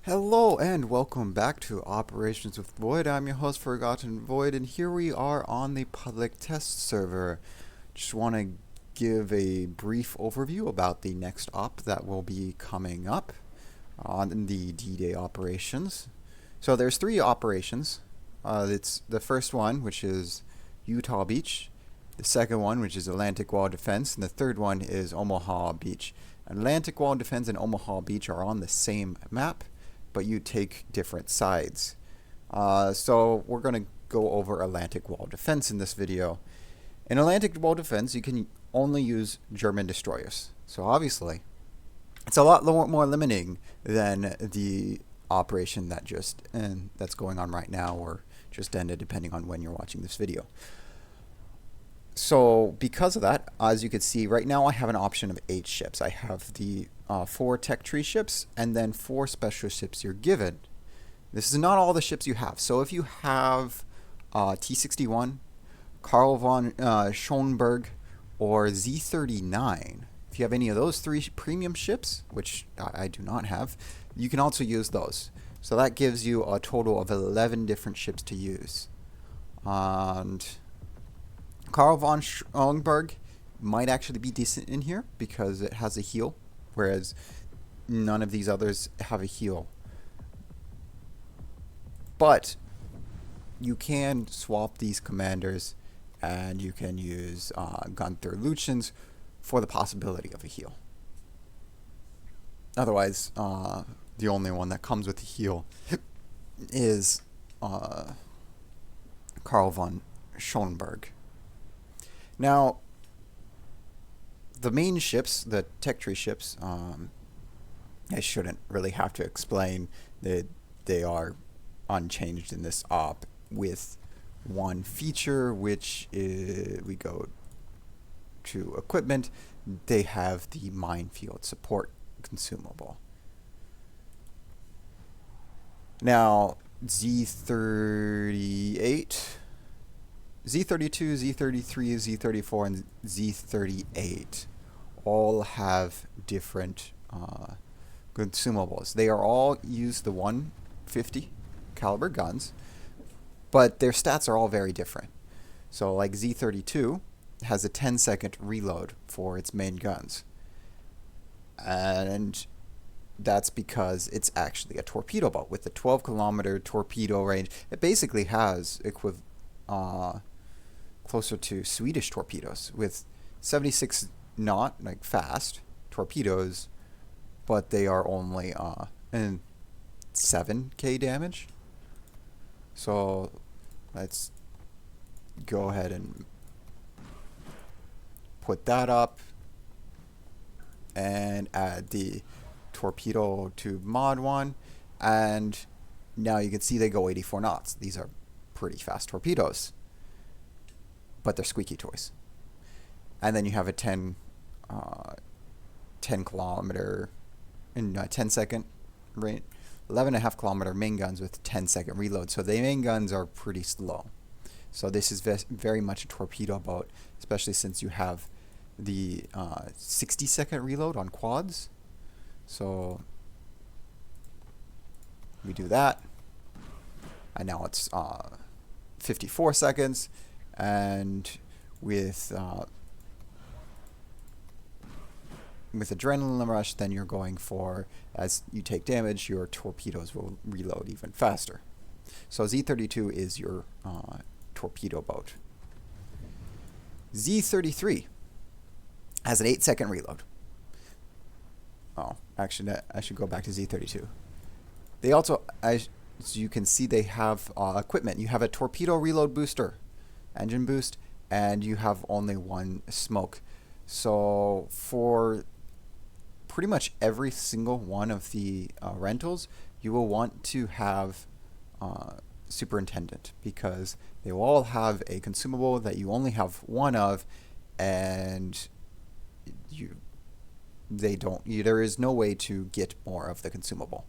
Hello and welcome back to Operations with Void. I'm your host Forgotten Void, and here we are on the public test server. Just want to give a brief overview about the next op that will be coming up on the D-Day operations. So there's three operations. It's the first one, which is Utah Beach, the second one, which is Atlantic Wall Defense, and the third one is Omaha Beach. Atlantic Wall Defense and Omaha Beach are on the same map, but you take different sides. So we're going to go over Atlantic Wall Defense in this video. In Atlantic Wall Defense, you can only use German destroyers. So obviously, it's a lot more limiting than the operation that's going on right now, or just ended, depending on when you're watching this video. So because of that, as you can see, right now I have an option of 8 ships. I have the 4 tech tree ships and then 4 special ships you're given. This is not all the ships you have. So if you have T-61, Karl von Schonberg, or Z-39, if you have any of those 3 premium ships, which I do not have, you can also use those. So that gives you a total of 11 different ships to use. And Karl von Schonberg might actually be decent in here because it has a heal, whereas none of these others have a heal. But you can swap these commanders, and you can use Gunther Lutyens for the possibility of a heal. Otherwise, the only one that comes with a heal is Karl von Schonberg. Now, the main ships, the tech tree ships, I shouldn't really have to explain that they are unchanged in this op, with one feature, which is, we go to equipment, they have the minefield support consumable. Now, Z38, Z32, Z33, Z34, and Z38 all have different consumables. They are all use the 150 caliber guns, but their stats are all very different. So like Z32 has a 10-second reload for its main guns, and that's because it's actually a torpedo boat with a 12-kilometer torpedo range. It basically has closer to Swedish torpedoes with 76 knot, like fast torpedoes, but they are only in 7k damage. So let's go ahead and put that up and add the torpedo tube mod one, and now you can see they go 84 knots. These are pretty fast torpedoes, but they're squeaky toys. And then you have a 10 kilometer in 10-second range, 11.5 kilometer main guns with 10-second reload. So the main guns are pretty slow. So this is very much a torpedo boat, especially since you have the 60-second reload on quads. So we do that, and now it's 54 seconds, and with adrenaline rush, then you're going for, as you take damage, your torpedoes will reload even faster. So Z32 is your torpedo boat. Z33 has an 8-second reload. Oh, actually, I should go back to Z32. They also, as you can see, they have equipment. You have a torpedo reload booster, engine boost, and you have only 1 smoke. So for pretty much every single one of the rentals, you will want to have Superintendent, because they will all have a consumable that you only have 1 of, and there is no way to get more of the consumable.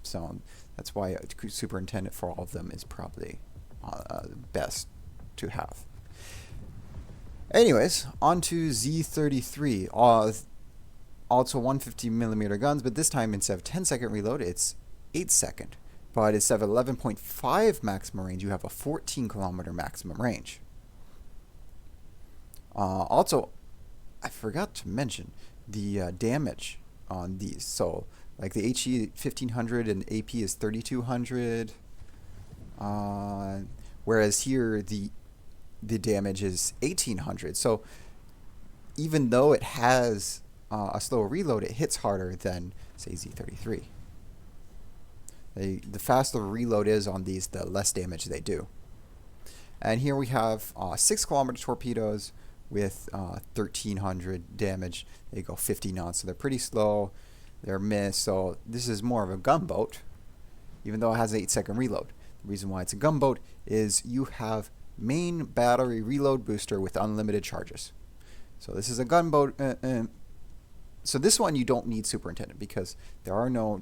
So that's why a Superintendent for all of them is probably best to have. Anyways, on to Z33. Also 150 millimeter guns, but this time instead of 10-second reload, it's 8 second. But instead of 11.5 maximum range, you have a 14 kilometer maximum range. Also, I forgot to mention the damage on these. So, like the HE 1500 and AP is 3200. Whereas here the damage is 1800. So even though it has a slower reload, it hits harder than, say, Z33. The faster the reload is on these, the less damage they do. And here we have 6 kilometer torpedoes with 1300 damage. They go 50 knots, so they're pretty slow. They're missed, so this is more of a gunboat, even though it has an 8 second reload. The reason why it's a gunboat is you have main battery reload booster with unlimited charges. So this is a gunboat. So this one you don't need superintendent because there are no,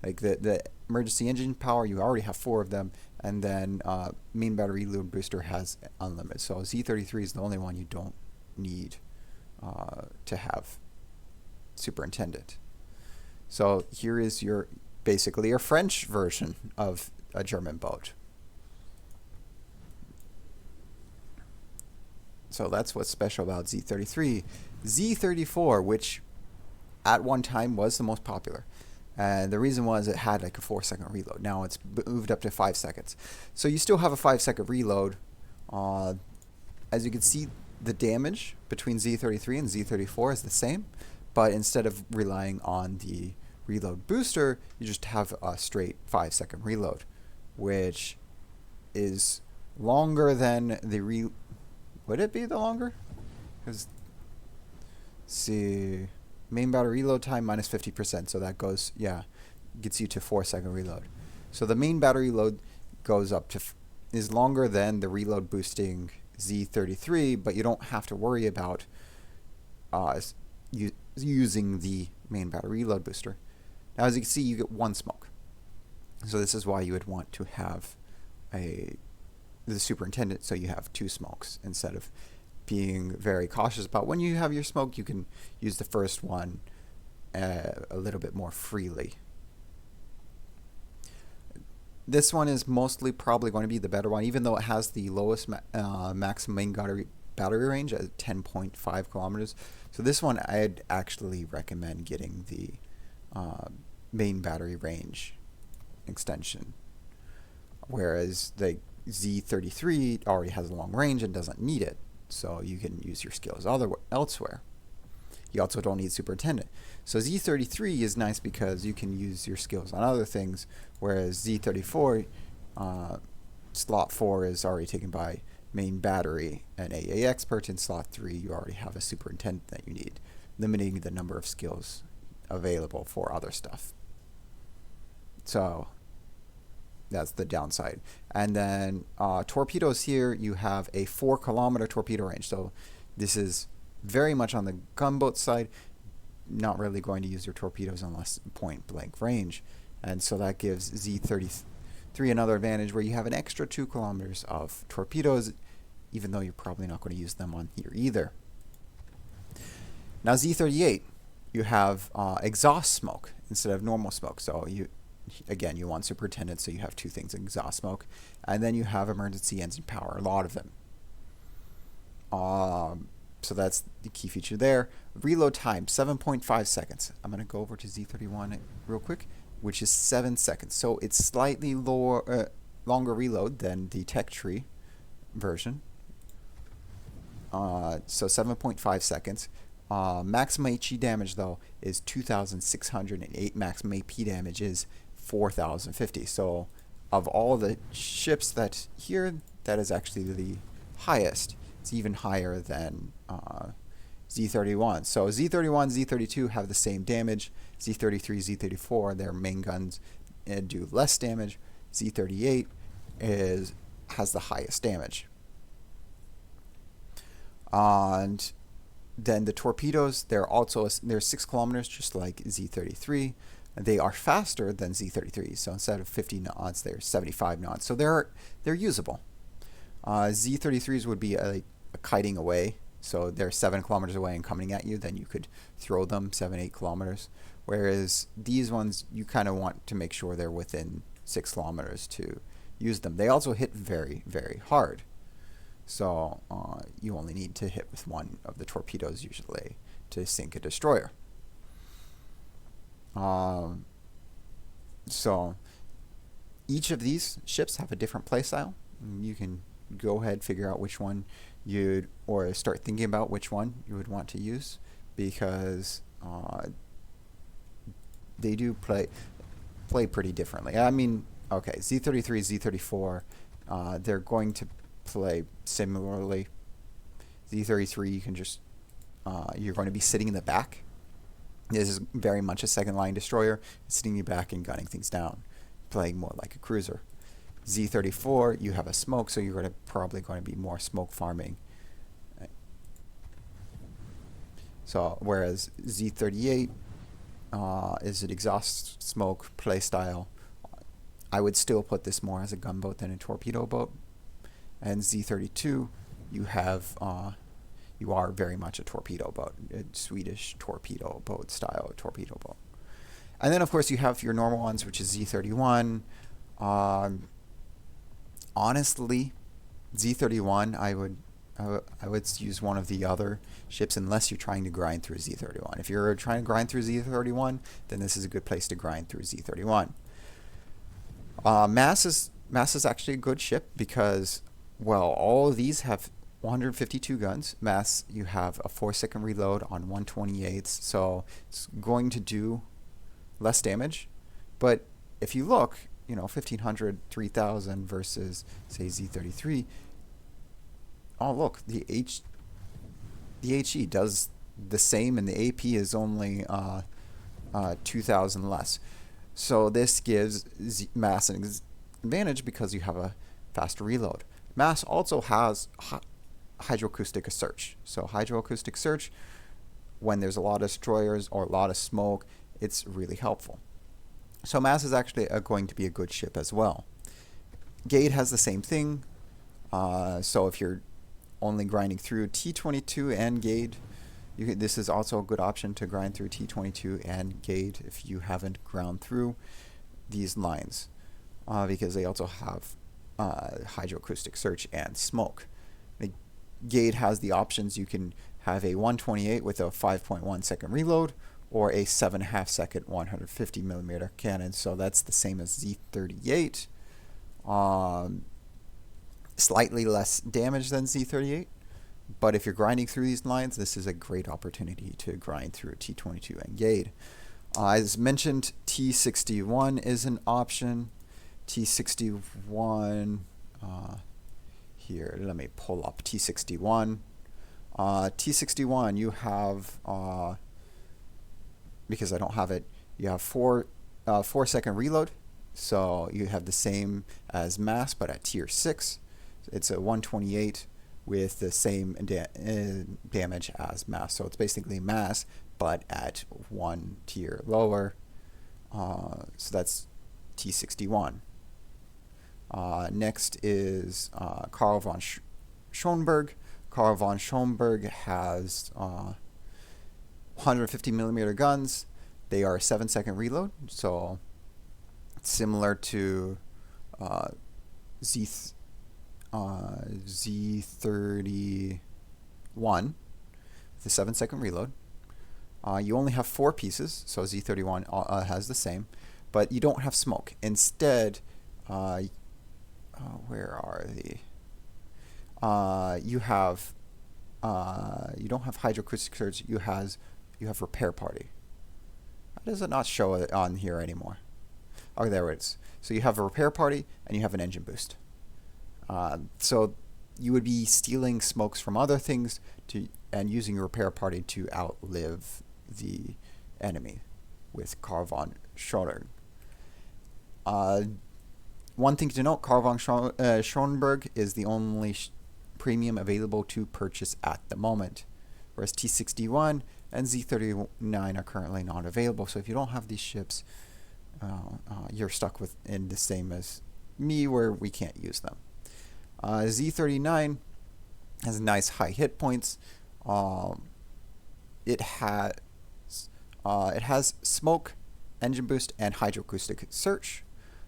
like the emergency engine power, you already have 4 of them, and then main battery reload booster has unlimited. So Z33 is the only one you don't need to have superintendent. So here is your basically your French version of a German boat. So that's what's special about Z33. Z34, which at one time was the most popular. And the reason was it had like a 4 second reload. Now it's moved up to 5 seconds. So you still have a 5 second reload. As you can see, the damage between Z33 and Z34 is the same. But instead of relying on the reload booster, you just have a straight 5 second reload, which is longer than the would it be the longer? Because, see, main battery reload time minus 50%, so that goes, gets you to 4 second reload. So the main battery load goes up to, is longer than the reload boosting Z33, but you don't have to worry about using the main battery reload booster. Now, as you can see, you get 1 smoke. So this is why you would want to have the superintendent, so you have 2 smokes instead of being very cautious about when you have your smoke. You can use the first one a little bit more freely. This one is mostly probably going to be the better one, even though it has the lowest maximum main battery range at 10.5 kilometers. So this one I'd actually recommend getting the main battery range extension, whereas the Z33 already has a long range and doesn't need it, so you can use your skills elsewhere. You also don't need superintendent. So Z33 is nice because you can use your skills on other things, whereas Z34 slot 4 is already taken by main battery and AA expert. In slot 3 you already have a superintendent that you need, limiting the number of skills available for other stuff. So that's the downside. And then torpedoes, here you have a 4 kilometer torpedo range. So this is very much on the gunboat side, not really going to use your torpedoes unless point blank range. And so that gives Z33 another advantage where you have an extra 2 kilometers of torpedoes, even though you're probably not going to use them on here either. Now Z38, you have exhaust smoke instead of normal smoke. So you want superintendent, so you have 2 things: exhaust smoke, and then you have emergency engine power, a lot of them. So that's the key feature there. Reload time, 7.5 seconds. I'm going to go over to Z31 real quick, which is 7 seconds. So it's slightly longer reload than the tech tree version. So 7.5 seconds. Maximum HE damage, though, is 2,608. Maximum AP damage is 4,050. So of all the ships that here, that is actually the highest. It's even higher than Z31. So Z31, Z32 have the same damage. Z33, Z34, their main guns do less damage. Z38 has the highest damage. And then the torpedoes, they're 6 kilometers, just like Z33. They are faster than Z33. So instead of 50 knots, they're 75 knots. So they're usable. Z33s would be a kiting away, So they're 7 kilometers away and coming at you, then you could throw them 7, 8 kilometers. Whereas these ones, you kind of want to make sure they're within 6 kilometers to use them. They also hit very, very hard. So you only need to hit with one of the torpedoes usually to sink a destroyer. So each of these ships have a different playstyle. You can go ahead, figure out which one or start thinking about which one you would want to use, because they do play pretty differently. I mean, okay, Z33, Z34, they're going to play similarly. Z33, you can just you're going to be sitting in the back. This is very much a second line destroyer, sitting in the back and gunning things down, playing more like a cruiser. Z34, you have a smoke, so you're probably going to be more smoke farming. So whereas Z38 is an exhaust smoke play style, I would still put this more as a gunboat than a torpedo boat. And Z32, you are very much a torpedo boat, a Swedish torpedo boat style torpedo boat. And then of course you have your normal ones, which is Z31. Honestly, Z31, I would use one of the other ships unless you're trying to grind through Z31. If you're trying to grind through Z31, then this is a good place to grind through Z31. Mass is actually a good ship because, well, all of these have 152 guns. Mass, you have a 4-second reload on 128, so it's going to do less damage. But if you look, 1500, 3000 versus, say, Z33. Oh, look, the HE does the same, and the AP is only 2000 less. So this gives Mass an advantage because you have a faster reload. Mass also has hydroacoustic search. So hydroacoustic search, when there's a lot of destroyers or a lot of smoke, it's really helpful. So Mass is actually going to be a good ship as well. Gade has the same thing. So if you're only grinding through T22 and Gade, this is also a good option to grind through T22 and Gade if you haven't ground through these lines, because they also have hydroacoustic search and smoke. Gade has the options. You can have a 128 with a 5.1 second reload, or a 7.5 second 150 millimeter cannon. So that's the same as Z38. Slightly less damage than Z38. But if you're grinding through these lines, this is a great opportunity to grind through T22 and Gade. As mentioned, T61 is an option. T61, here, let me pull up T61. T61, you have, because I don't have it, you have 4-second reload. So you have the same as Mass, but at tier 6. It's a 128 with the same damage as Mass. So it's basically Mass, but at 1 tier lower. So that's T61. Next is Carl von Schoenberg. Carl von Schoenberg has 150 millimeter guns. They are a 7-second reload, so similar to Z31, the 7-second reload. You only have 4 pieces, so Z31 has the same, but you don't have smoke. Instead, where are the? You don't have hydroacoustic surge. You have repair party. Why does it not show it on here anymore? Oh, there it is. So you have a repair party and you have an engine boost. So you would be stealing smokes from other things and using your repair party to outlive the enemy with Carl von Schoenberg. One thing to note, Carl von Schoenberg is the only premium available to purchase at the moment, whereas T61 and Z39 are currently not available. So if you don't have these ships, you're stuck in the same as me, where we can't use them. Z39 has nice high hit points. Um, it has it has smoke, engine boost, and hydroacoustic search.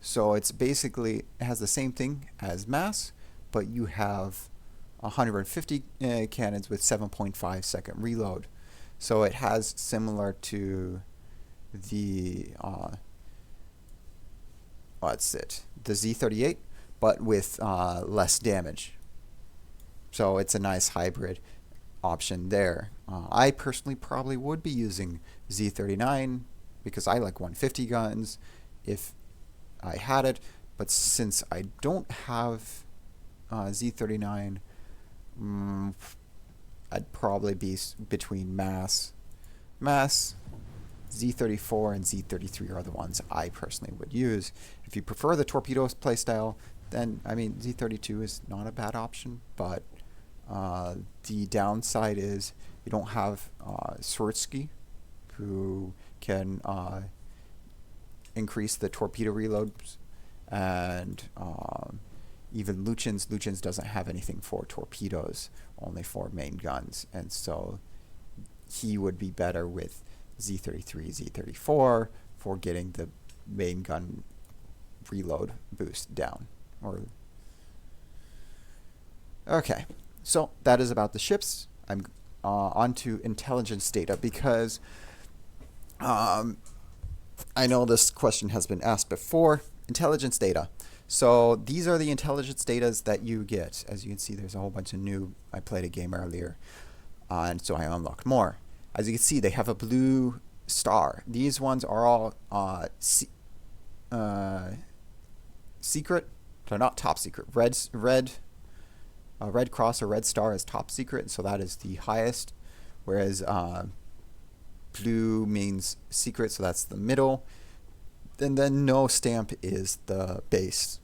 So it's basically, it has the same thing as mass, but you have 150 cannons with 7.5-second reload. So it has similar to the the Z38, but with less damage. So it's a nice hybrid option there. I personally probably would be using Z39 because I like 150 guns if I had it, but since I don't have Z39, I'd probably be between mass, Z34, and Z33 are the ones I personally would use. If you prefer the torpedo playstyle, then I mean Z32 is not a bad option, but the downside is you don't have Swirsky, who can increase the torpedo reloads, and even Luchins doesn't have anything for torpedoes, only for main guns, and so he would be better with Z33, Z34 for getting the main gun reload boost down. Okay, so that is about the ships. I'm on to intelligence data because I know this question has been asked before. Intelligence data. So these are the intelligence data that you get. As you can see, there's a whole bunch of new. I played a game earlier, and so I unlocked more. As you can see, they have a blue star. These ones are all secret. They're not top secret. Red cross or red star is top secret, so that is the highest. Whereas blue means secret, so that's the middle. And then no stamp is the base.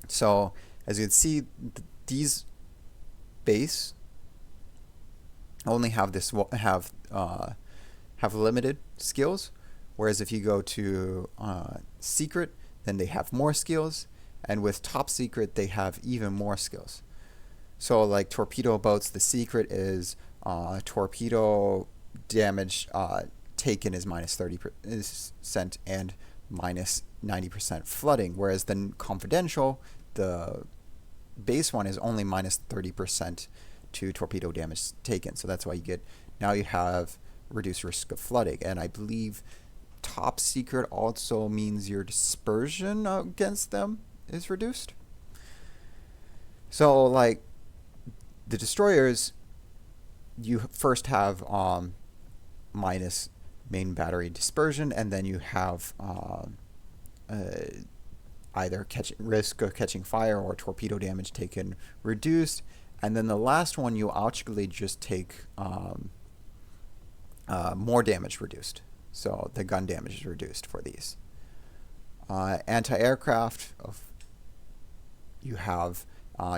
So as you can see, these base only have have limited skills, whereas if you go to secret, then they have more skills, and with top secret they have even more skills. So like torpedo boats, the secret is torpedo damage taken is minus 30% and minus 90% flooding, whereas then confidential, the base one, is only minus 30% to torpedo damage taken. So that's why now you have reduced risk of flooding. And I believe top secret also means your dispersion against them is reduced. So like the destroyers, you first have minus main battery dispersion, and then you have either risk of catching fire or torpedo damage taken reduced, and then the last one you actually just take more damage reduced. So the gun damage is reduced for these. Anti-aircraft, you have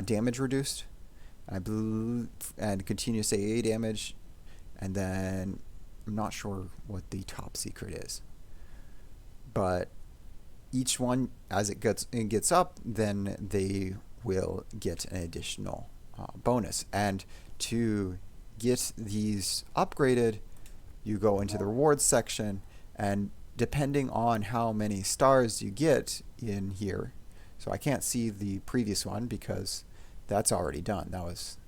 damage reduced, and continuous AA damage, and then I'm not sure what the top secret is, but each one, as it gets up, then they will get an additional bonus. And to get these upgraded, you go into the rewards section, and depending on how many stars you get in here, so I can't see the previous one because that's already done. That was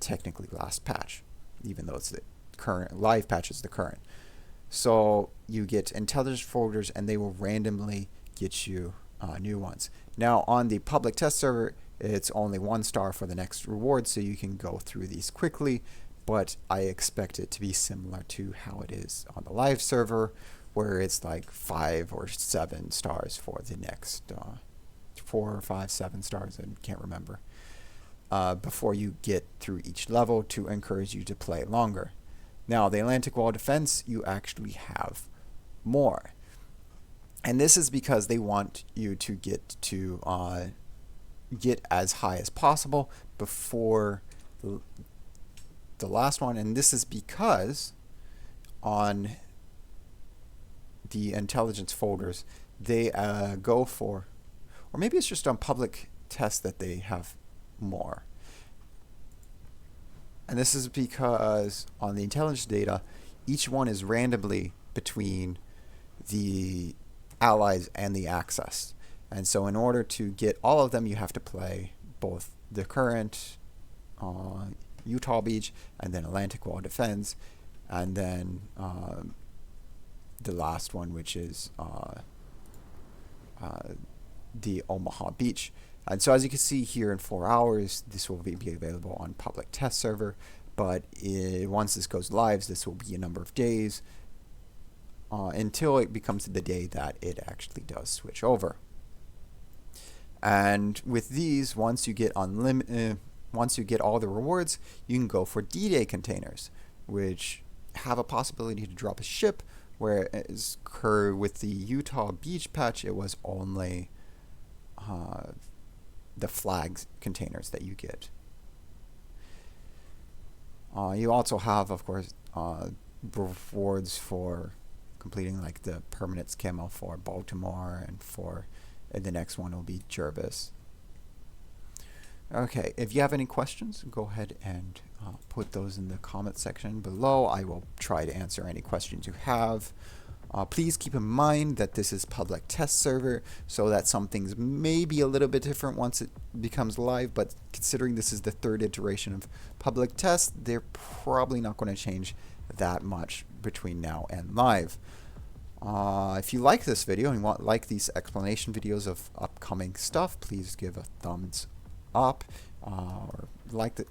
technically last patch, even though it's the current live patch is the current. So you get intelligence folders, and they will randomly get you new ones. Now on the public test server, it's only 1 star for the next reward, so you can go through these quickly, but I expect it to be similar to how it is on the live server, where it's like 5 or 7 stars for the next 4 or 5, 7 stars, I can't remember, before you get through each level to encourage you to play longer. Now the Atlantic Wall Defense, you actually have more. And this is because they want you to get as high as possible before the last one. And this is because on the intelligence folders, they go for, or maybe it's just on public tests that they have more. And this is because on the intelligence data, each one is randomly between the allies and the axis. And so in order to get all of them, you have to play both the current Utah Beach and then Atlantic Wall Defense, and then the last one, which is the Omaha Beach. And so as you can see here, in 4 hours, this will be available on public test server. But once this goes live, this will be a number of days until it becomes the day that it actually does switch over. And with these, once you get all the rewards, you can go for D-Day containers, which have a possibility to drop a ship. Whereas with the Utah Beach patch, it was only the flags containers that you get. You also have, of course, rewards for completing like the permanent scammo for Baltimore, and the next one will be Jervis. Okay, if you have any questions, go ahead and put those in the comment section below. I will try to answer any questions you have. Please keep in mind that this is public test server, so that some things may be a little bit different once it becomes live, but considering this is the 3rd iteration of public test, they're probably not going to change that much between now and live. If you like this video and want like these explanation videos of upcoming stuff, please give a thumbs up or like this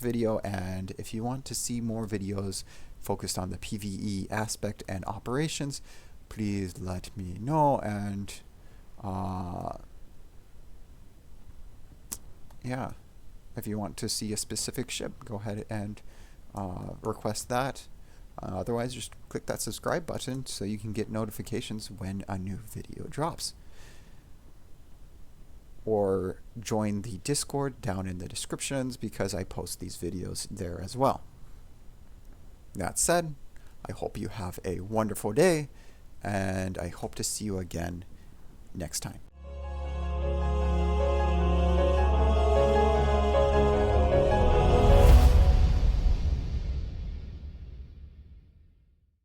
video. And if you want to see more videos focused on the PvE aspect and operations, please let me know. And yeah, if you want to see a specific ship, go ahead and request that. Otherwise, just click that subscribe button so you can get notifications when a new video drops. Or join the Discord down in the descriptions, because I post these videos there as well. That said, I hope you have a wonderful day, and I hope to see you again next time.